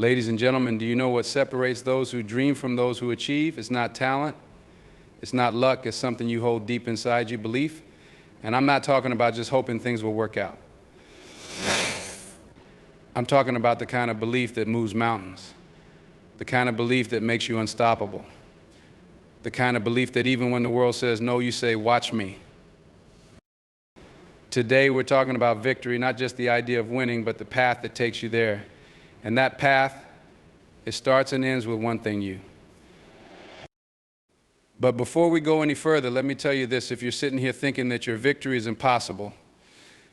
Ladies and gentlemen, do you know what separates those who dream from those who achieve? It's not talent. It's not luck. It's something you hold deep inside you, belief. And I'm not talking about just hoping things will work out. I'm talking about the kind of belief that moves mountains, the kind of belief that makes you unstoppable, the kind of belief that even when the world says no, you say, watch me. Today we're talking about victory, not just the idea of winning, but the path that takes you there. And that path, it starts and ends with one thing, you. But before we go any further, let me tell you this. If you're sitting here thinking that your victory is impossible,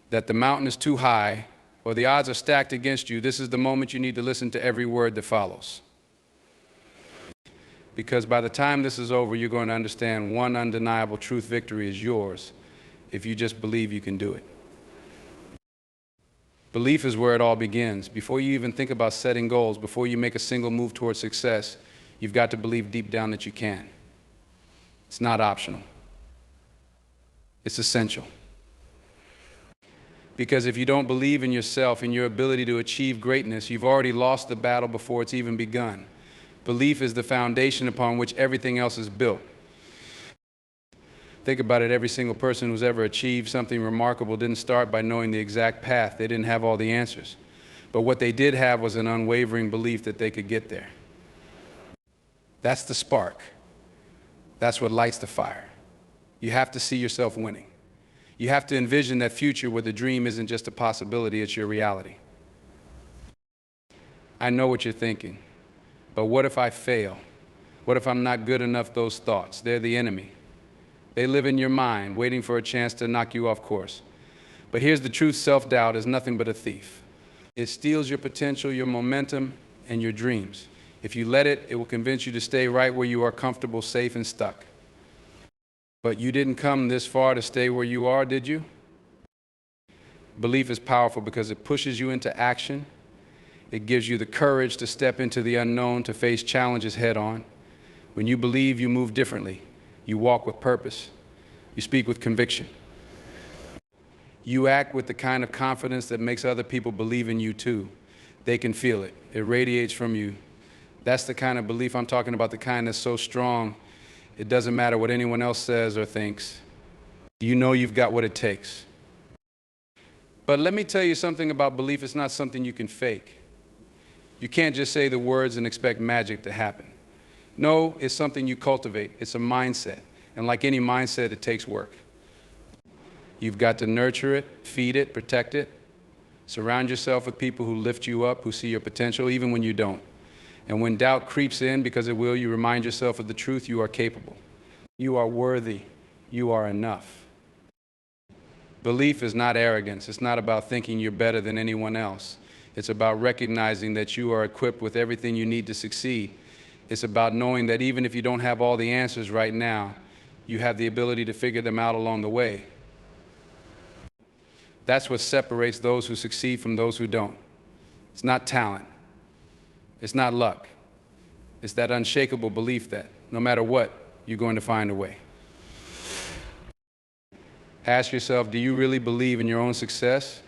that the mountain is too high, or the odds are stacked against you, this is the moment you need to listen to every word that follows. Because by the time this is over, you're going to understand one undeniable truth: victory is yours if you just believe you can do it. Belief is where it all begins. Before you even think about setting goals, before you make a single move towards success, you've got to believe deep down that you can. It's not optional. It's essential. Because if you don't believe in yourself and your ability to achieve greatness, you've already lost the battle before it's even begun. Belief is the foundation upon which everything else is built. Think about it, every single person who's ever achieved something remarkable didn't start by knowing the exact path. They didn't have all the answers. But what they did have was an unwavering belief that they could get there. That's the spark. That's what lights the fire. You have to see yourself winning. You have to envision that future where the dream isn't just a possibility, it's your reality. I know what you're thinking, but what if I fail? What if I'm not good enough? Those thoughts, they're the enemy. They live in your mind, waiting for a chance to knock you off course. But here's the truth: self-doubt is nothing but a thief. It steals your potential, your momentum, and your dreams. If you let it, it will convince you to stay right where you are comfortable, safe, and stuck. But you didn't come this far to stay where you are, did you? Belief is powerful because it pushes you into action. It gives you the courage to step into the unknown, to face challenges head on. When you believe, you move differently. You walk with purpose. You speak with conviction. You act with the kind of confidence that makes other people believe in you too. They can feel it. It radiates from you. That's the kind of belief I'm talking about, the kind that's so strong, it doesn't matter what anyone else says or thinks. You know you've got what it takes. But let me tell you something about belief. It's not something you can fake. You can't just say the words and expect magic to happen. No, it's something you cultivate. It's a mindset. And like any mindset, it takes work. You've got to nurture it, feed it, protect it. Surround yourself with people who lift you up, who see your potential, even when you don't. And when doubt creeps in, because it will, you remind yourself of the truth: you are capable. You are worthy. You are enough. Belief is not arrogance. It's not about thinking you're better than anyone else. It's about recognizing that you are equipped with everything you need to succeed. It's about knowing that even if you don't have all the answers right now, you have the ability to figure them out along the way. That's what separates those who succeed from those who don't. It's not talent. It's not luck. It's that unshakable belief that no matter what, you're going to find a way. Ask yourself, do you really believe in your own success?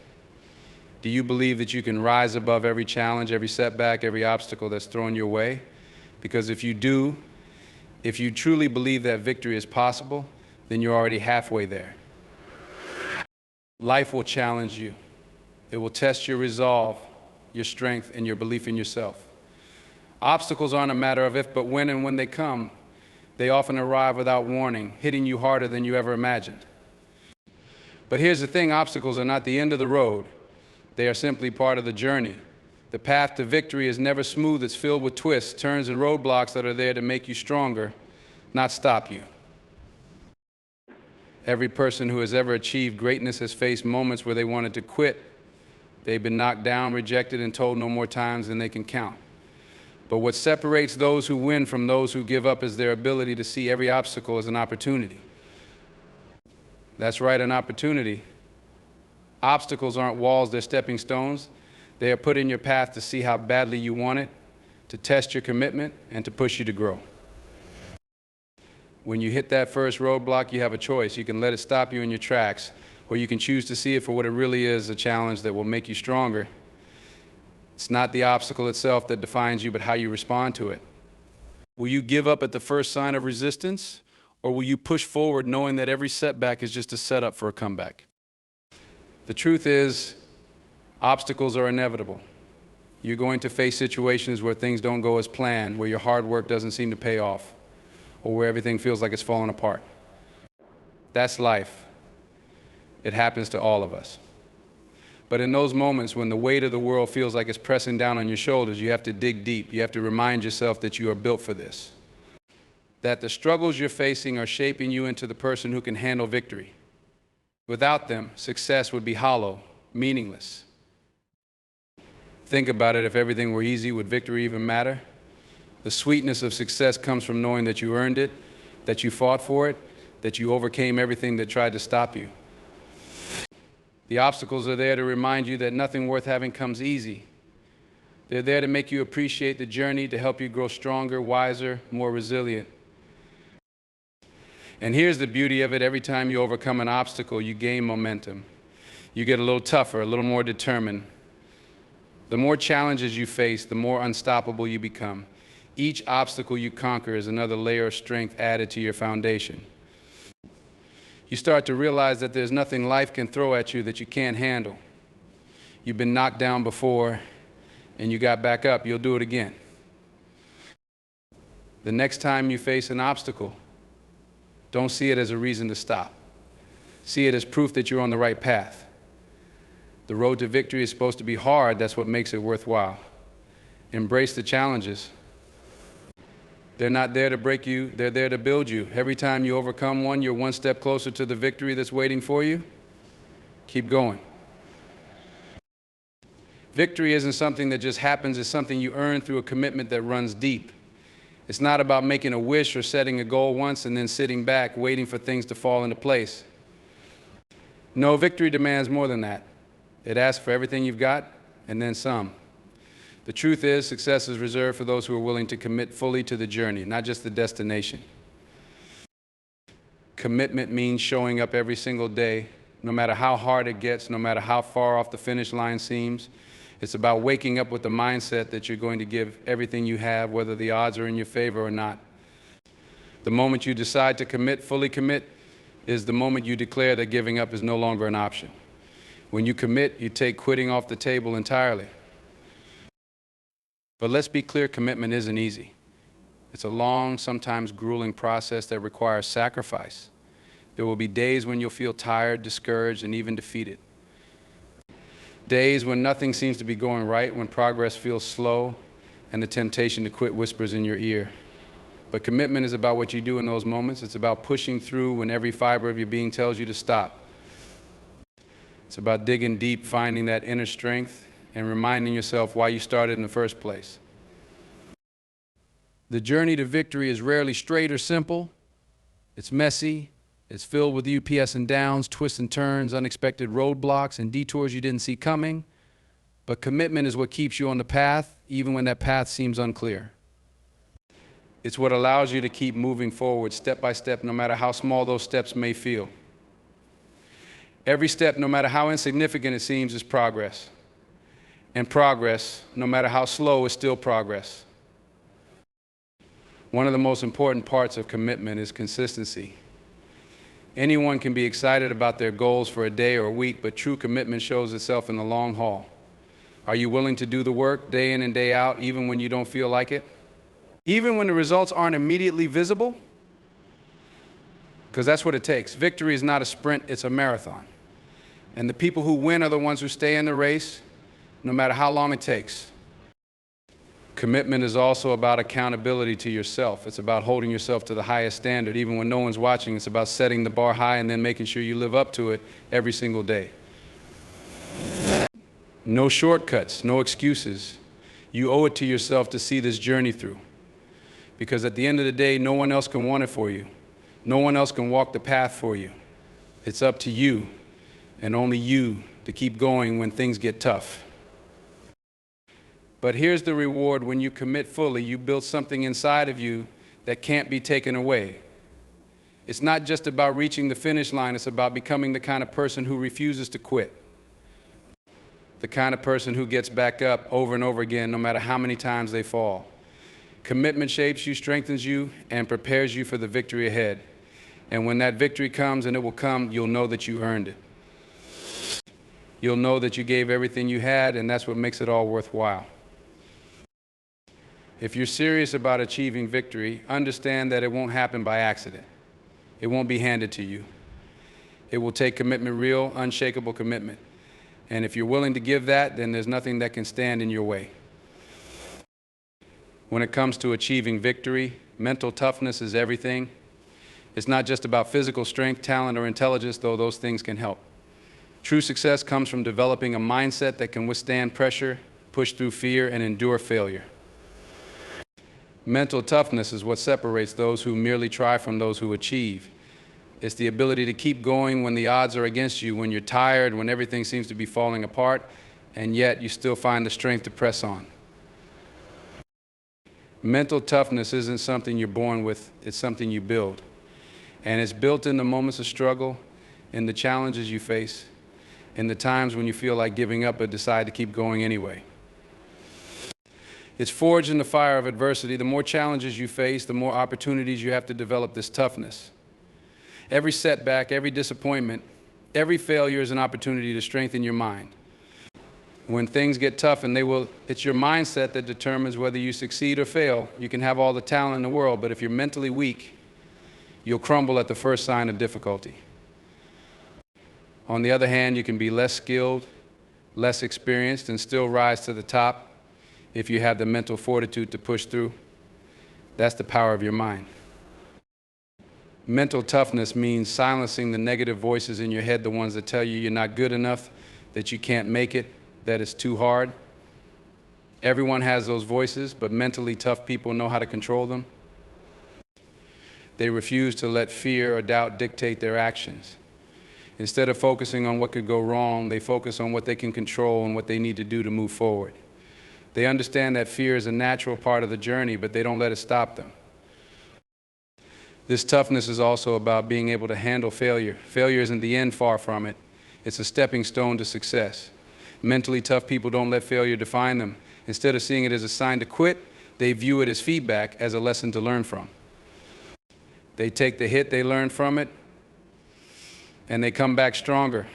Do you believe that you can rise above every challenge, every setback, every obstacle that's thrown your way? Because if you do, if you truly believe that victory is possible, then you're already halfway there. Life will challenge you. It will test your resolve, your strength, and your belief in yourself. Obstacles aren't a matter of if, but when, and when they come, they often arrive without warning, hitting you harder than you ever imagined. But here's the thing: obstacles are not the end of the road. They are simply part of the journey. The path to victory is never smooth. It's filled with twists, turns, and roadblocks that are there to make you stronger, not stop you. Every person who has ever achieved greatness has faced moments where they wanted to quit. They've been knocked down, rejected, and told no more times than they can count. But what separates those who win from those who give up is their ability to see every obstacle as an opportunity. That's right, an opportunity. Obstacles aren't walls, they're stepping stones. They are put in your path to see how badly you want it, to test your commitment, and to push you to grow. When you hit that first roadblock, you have a choice. You can let it stop you in your tracks, or you can choose to see it for what it really is: a challenge that will make you stronger. It's not the obstacle itself that defines you, but how you respond to it. Will you give up at the first sign of resistance, or will you push forward knowing that every setback is just a setup for a comeback? The truth is, obstacles are inevitable. You're going to face situations where things don't go as planned, where your hard work doesn't seem to pay off, or where everything feels like it's falling apart. That's life. It happens to all of us. But in those moments when the weight of the world feels like it's pressing down on your shoulders, you have to dig deep. You have to remind yourself that you are built for this. That the struggles you're facing are shaping you into the person who can handle victory. Without them, success would be hollow, meaningless. Think about it, if everything were easy, would victory even matter? The sweetness of success comes from knowing that you earned it, that you fought for it, that you overcame everything that tried to stop you. The obstacles are there to remind you that nothing worth having comes easy. They're there to make you appreciate the journey, to help you grow stronger, wiser, more resilient. And here's the beauty of it: every time you overcome an obstacle, you gain momentum. You get a little tougher, a little more determined. The more challenges you face, the more unstoppable you become. Each obstacle you conquer is another layer of strength added to your foundation. You start to realize that there's nothing life can throw at you that you can't handle. You've been knocked down before, and you got back up. You'll do it again. The next time you face an obstacle, don't see it as a reason to stop. See it as proof that you're on the right path. The road to victory is supposed to be hard. That's what makes it worthwhile. Embrace the challenges. They're not there to break you, they're there to build you. Every time you overcome one, you're one step closer to the victory that's waiting for you. Keep going. Victory isn't something that just happens, it's something you earn through a commitment that runs deep. It's not about making a wish or setting a goal once and then sitting back, waiting for things to fall into place. No, victory demands more than that. It asks for everything you've got, and then some. The truth is, success is reserved for those who are willing to commit fully to the journey, not just the destination. Commitment means showing up every single day, no matter how hard it gets, no matter how far off the finish line seems. It's about waking up with the mindset that you're going to give everything you have, whether the odds are in your favor or not. The moment you decide to commit, fully commit, is the moment you declare that giving up is no longer an option. When you commit, you take quitting off the table entirely. But let's be clear, commitment isn't easy. It's a long, sometimes grueling process that requires sacrifice. There will be days when you'll feel tired, discouraged, and even defeated. Days when nothing seems to be going right, when progress feels slow, and the temptation to quit whispers in your ear. But commitment is about what you do in those moments. It's about pushing through when every fiber of your being tells you to stop. It's about digging deep, finding that inner strength, and reminding yourself why you started in the first place. The journey to victory is rarely straight or simple. It's messy. It's filled with ups and downs, twists and turns, unexpected roadblocks, and detours you didn't see coming. But commitment is what keeps you on the path, even when that path seems unclear. It's what allows you to keep moving forward step by step, no matter how small those steps may feel. Every step, no matter how insignificant it seems, is progress. And progress, no matter how slow, is still progress. One of the most important parts of commitment is consistency. Anyone can be excited about their goals for a day or a week, but true commitment shows itself in the long haul. Are you willing to do the work day in and day out, even when you don't feel like it? Even when the results aren't immediately visible? Because that's what it takes. Victory is not a sprint, it's a marathon. And the people who win are the ones who stay in the race, no matter how long it takes. Commitment is also about accountability to yourself. It's about holding yourself to the highest standard, even when no one's watching. It's about setting the bar high and then making sure you live up to it every single day. No shortcuts, no excuses. You owe it to yourself to see this journey through. Because at the end of the day, no one else can want it for you. No one else can walk the path for you. It's up to you, and only you, to keep going when things get tough. But here's the reward: when you commit fully, you build something inside of you that can't be taken away. It's not just about reaching the finish line, it's about becoming the kind of person who refuses to quit. the kind of person who gets back up over and over again, no matter how many times they fall. Commitment shapes you, strengthens you, and prepares you for the victory ahead. And when that victory comes, and it will come, you'll know that you earned it. You'll know that you gave everything you had, and that's what makes it all worthwhile. If you're serious about achieving victory, understand that it won't happen by accident. It won't be handed to you. It will take commitment, real, unshakable commitment. And if you're willing to give that, then there's nothing that can stand in your way. When it comes to achieving victory, mental toughness is everything. It's not just about physical strength, talent, or intelligence, though those things can help. True success comes from developing a mindset that can withstand pressure, push through fear, and endure failure. Mental toughness is what separates those who merely try from those who achieve. It's the ability to keep going when the odds are against you, when you're tired, when everything seems to be falling apart, and yet you still find the strength to press on. Mental toughness isn't something you're born with, it's something you build. And it's built in the moments of struggle, in the challenges you face, in the times when you feel like giving up but decide to keep going anyway. It's forged in the fire of adversity. The more challenges you face, the more opportunities you have to develop this toughness. Every setback, every disappointment, every failure is an opportunity to strengthen your mind. When things get tough, and it's your mindset that determines whether you succeed or fail. You can have all the talent in the world, but if you're mentally weak, you'll crumble at the first sign of difficulty. On the other hand, you can be less skilled, less experienced, and still rise to the top if you have the mental fortitude to push through. That's the power of your mind. Mental toughness means silencing the negative voices in your head, the ones that tell you you're not good enough, that you can't make it, that it's too hard. Everyone has those voices, but mentally tough people know how to control them. They refuse to let fear or doubt dictate their actions. Instead of focusing on what could go wrong, they focus on what they can control and what they need to do to move forward. They understand that fear is a natural part of the journey, but they don't let it stop them. This toughness is also about being able to handle failure. Failure isn't the end, far from it. It's a stepping stone to success. Mentally tough people don't let failure define them. Instead of seeing it as a sign to quit, they view it as feedback, as a lesson to learn from. They take the hit they learned from it, and they come back stronger.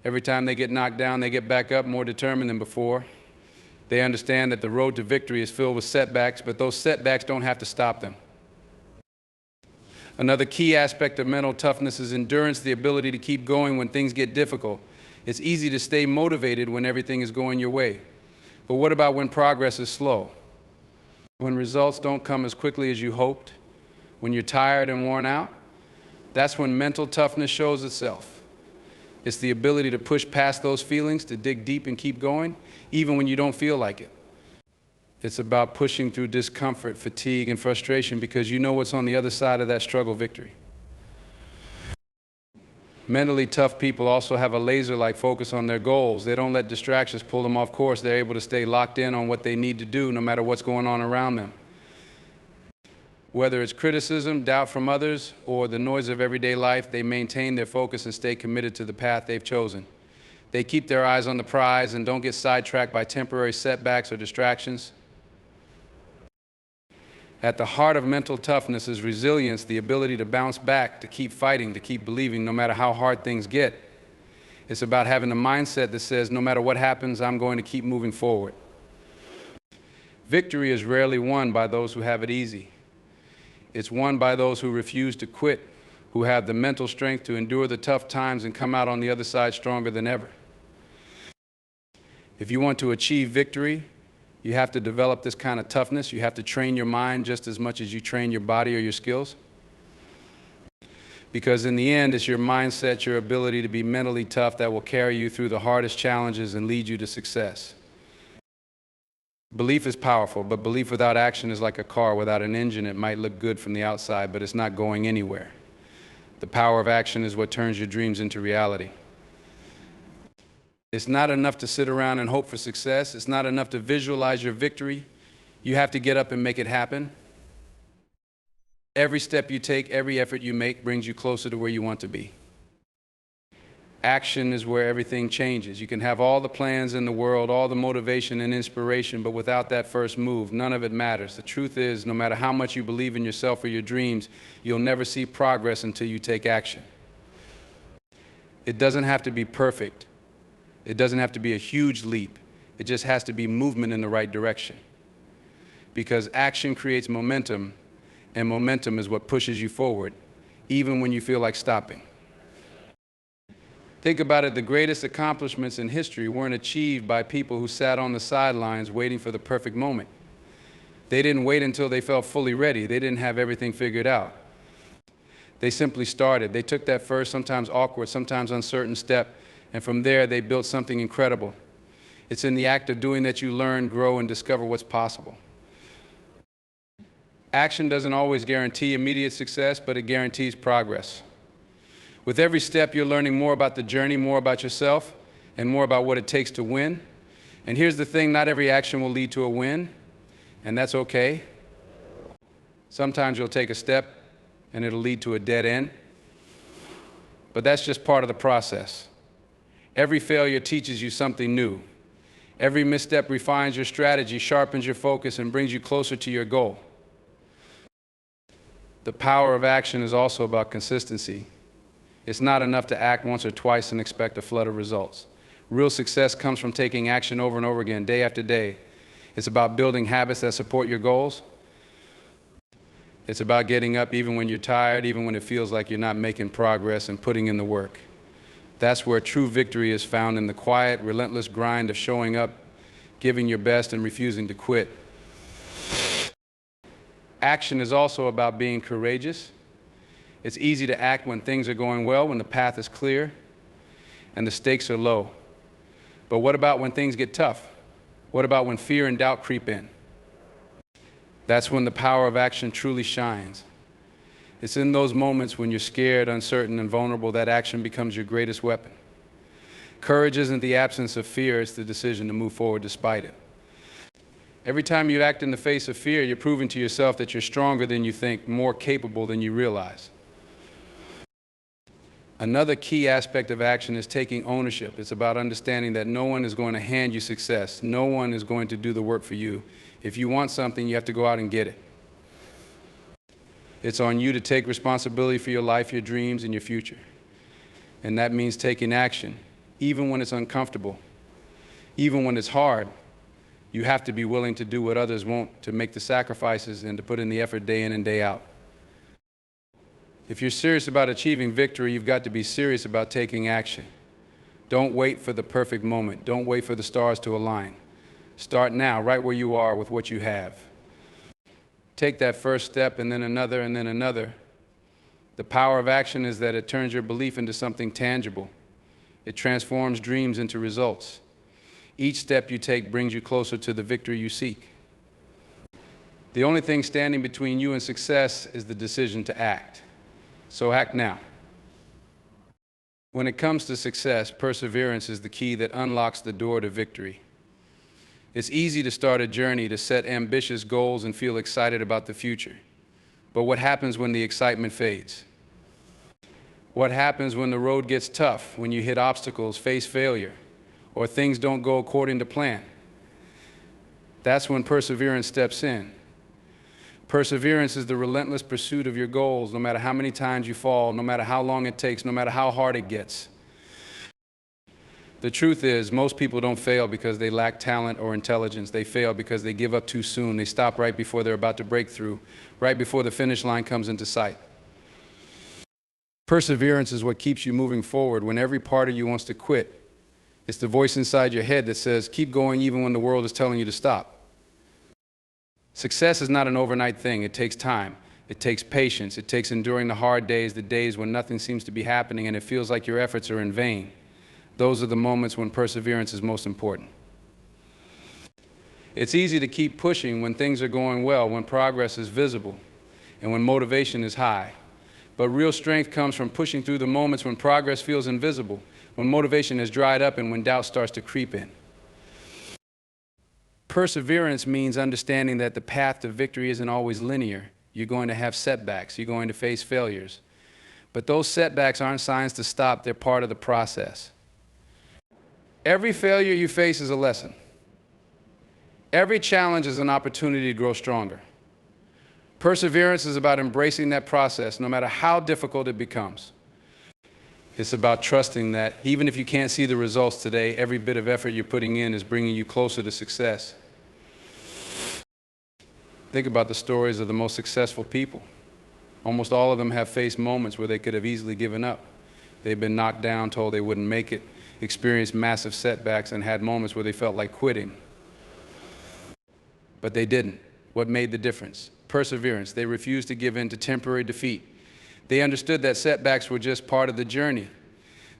Every time they get knocked down, they get back up more determined than before. They understand that the road to victory is filled with setbacks, but those setbacks don't have to stop them. Another key aspect of mental toughness is endurance, the ability to keep going when things get difficult. It's easy to stay motivated when everything is going your way. But what about when progress is slow? When results don't come as quickly as you hoped? When you're tired and worn out? That's when mental toughness shows itself. It's the ability to push past those feelings, to dig deep and keep going, even when you don't feel like it. It's about pushing through discomfort, fatigue, and frustration because you know what's on the other side of that struggle victory. Mentally tough people also have a laser-like focus on their goals. They don't let distractions pull them off course. They're able to stay locked in on what they need to do no matter what's going on around them. Whether it's criticism, doubt from others, or the noise of everyday life, they maintain their focus and stay committed to the path they've chosen. They keep their eyes on the prize and don't get sidetracked by temporary setbacks or distractions. At the heart of mental toughness is resilience, the ability to bounce back, to keep fighting, to keep believing no matter how hard things get. It's about having a mindset that says, no matter what happens, I'm going to keep moving forward. Victory is rarely won by those who have it easy. It's won by those who refuse to quit, who have the mental strength to endure the tough times and come out on the other side stronger than ever. If you want to achieve victory, you have to develop this kind of toughness. You have to train your mind just as much as you train your body or your skills. Because in the end, it's your mindset, your ability to be mentally tough that will carry you through the hardest challenges and lead you to success. Belief is powerful, but belief without action is like a car without an engine. It might look good from the outside, but it's not going anywhere. The power of action is what turns your dreams into reality. It's not enough to sit around and hope for success. It's not enough to visualize your victory. You have to get up and make it happen. Every step you take, every effort you make brings you closer to where you want to be. Action is where everything changes. You can have all the plans in the world, all the motivation and inspiration, but without that first move, none of it matters. The truth is, no matter how much you believe in yourself or your dreams, you'll never see progress until you take action. It doesn't have to be perfect. It doesn't have to be a huge leap. It just has to be movement in the right direction. Because action creates momentum, and momentum is what pushes you forward, even when you feel like stopping. Think about it, the greatest accomplishments in history weren't achieved by people who sat on the sidelines waiting for the perfect moment. They didn't wait until they felt fully ready. They didn't have everything figured out. They simply started. They took that first, sometimes awkward, sometimes uncertain step, and from there they built something incredible. It's in the act of doing that you learn, grow, and discover what's possible. Action doesn't always guarantee immediate success, but it guarantees progress. With every step, you're learning more about the journey, more about yourself, and more about what it takes to win. And here's the thing, not every action will lead to a win, and that's okay. Sometimes you'll take a step, and it'll lead to a dead end. But that's just part of the process. Every failure teaches you something new. Every misstep refines your strategy, sharpens your focus, and brings you closer to your goal. The power of action is also about consistency. It's not enough to act once or twice and expect a flood of results. Real success comes from taking action over and over again, day after day. It's about building habits that support your goals. It's about getting up even when you're tired, even when it feels like you're not making progress, and putting in the work. That's where true victory is found, in the quiet, relentless grind of showing up, giving your best, and refusing to quit. Action is also about being courageous. It's easy to act when things are going well, when the path is clear and the stakes are low. But what about when things get tough? What about when fear and doubt creep in? That's when the power of action truly shines. It's in those moments when you're scared, uncertain, and vulnerable that action becomes your greatest weapon. Courage isn't the absence of fear, it's the decision to move forward despite it. Every time you act in the face of fear, you're proving to yourself that you're stronger than you think, more capable than you realize. Another key aspect of action is taking ownership. It's about understanding that no one is going to hand you success. No one is going to do the work for you. If you want something, you have to go out and get it. It's on you to take responsibility for your life, your dreams, and your future. And that means taking action, even when it's uncomfortable, even when it's hard. You have to be willing to do what others won't, to make the sacrifices and to put in the effort day in and day out. If you're serious about achieving victory, you've got to be serious about taking action. Don't wait for the perfect moment. Don't wait for the stars to align. Start now, right where you are with what you have. Take that first step and then another and then another. The power of action is that it turns your belief into something tangible. It transforms dreams into results. Each step you take brings you closer to the victory you seek. The only thing standing between you and success is the decision to act. So act now. When it comes to success, perseverance is the key that unlocks the door to victory. It's easy to start a journey, to set ambitious goals and feel excited about the future. But what happens when the excitement fades? What happens when the road gets tough, when you hit obstacles, face failure, or things don't go according to plan? That's when perseverance steps in. Perseverance is the relentless pursuit of your goals, no matter how many times you fall, no matter how long it takes, no matter how hard it gets. The truth is, most people don't fail because they lack talent or intelligence. They fail because they give up too soon. They stop right before they're about to break through, right before the finish line comes into sight. Perseverance is what keeps you moving forward when every part of you wants to quit. It's the voice inside your head that says, keep going even when the world is telling you to stop. Success is not an overnight thing. It takes time. It takes patience. It takes enduring the hard days, the days when nothing seems to be happening and it feels like your efforts are in vain. Those are the moments when perseverance is most important. It's easy to keep pushing when things are going well, when progress is visible, and when motivation is high. But real strength comes from pushing through the moments when progress feels invisible, when motivation has dried up, and when doubt starts to creep in. Perseverance means understanding that the path to victory isn't always linear. You're going to have setbacks. You're going to face failures. But those setbacks aren't signs to stop, they're part of the process. Every failure you face is a lesson. Every challenge is an opportunity to grow stronger. Perseverance is about embracing that process, no matter how difficult it becomes. It's about trusting that even if you can't see the results today, every bit of effort you're putting in is bringing you closer to success. Think about the stories of the most successful people. Almost all of them have faced moments where they could have easily given up. They've been knocked down, told they wouldn't make it, experienced massive setbacks, and had moments where they felt like quitting. But they didn't. What made the difference? Perseverance. They refused to give in to temporary defeat. They understood that setbacks were just part of the journey.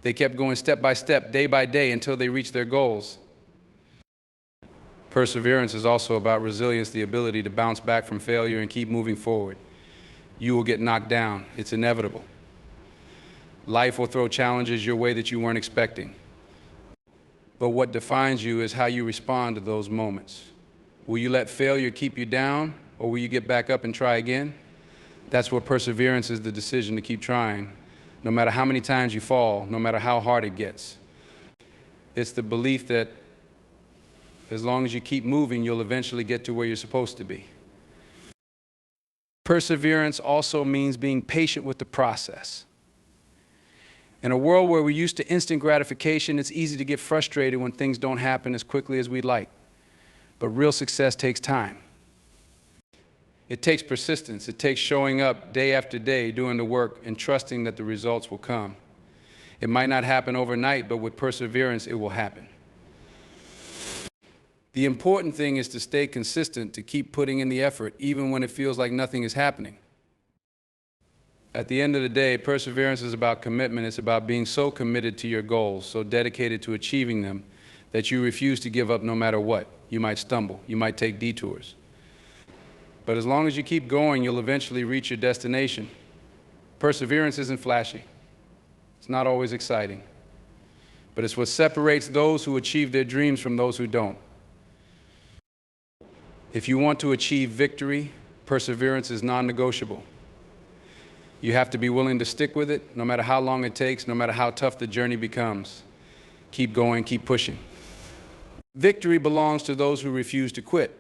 They kept going step by step, day by day, until they reached their goals. Perseverance is also about resilience, the ability to bounce back from failure and keep moving forward. You will get knocked down. It's inevitable. Life will throw challenges your way that you weren't expecting. But what defines you is how you respond to those moments. Will you let failure keep you down, or will you get back up and try again? That's what perseverance is, the decision to keep trying, no matter how many times you fall, no matter how hard it gets. It's the belief that as long as you keep moving, you'll eventually get to where you're supposed to be. Perseverance also means being patient with the process. In a world where we're used to instant gratification, it's easy to get frustrated when things don't happen as quickly as we'd like. But real success takes time. It takes persistence. It takes showing up day after day, doing the work, and trusting that the results will come. It might not happen overnight, but with perseverance, it will happen. The important thing is to stay consistent, to keep putting in the effort, even when it feels like nothing is happening. At the end of the day, perseverance is about commitment. It's about being so committed to your goals, so dedicated to achieving them, that you refuse to give up no matter what. You might stumble. You might take detours. But as long as you keep going, you'll eventually reach your destination. Perseverance isn't flashy. It's not always exciting. But it's what separates those who achieve their dreams from those who don't. If you want to achieve victory, perseverance is non-negotiable. You have to be willing to stick with it, no matter how long it takes, no matter how tough the journey becomes. Keep going, keep pushing. Victory belongs to those who refuse to quit.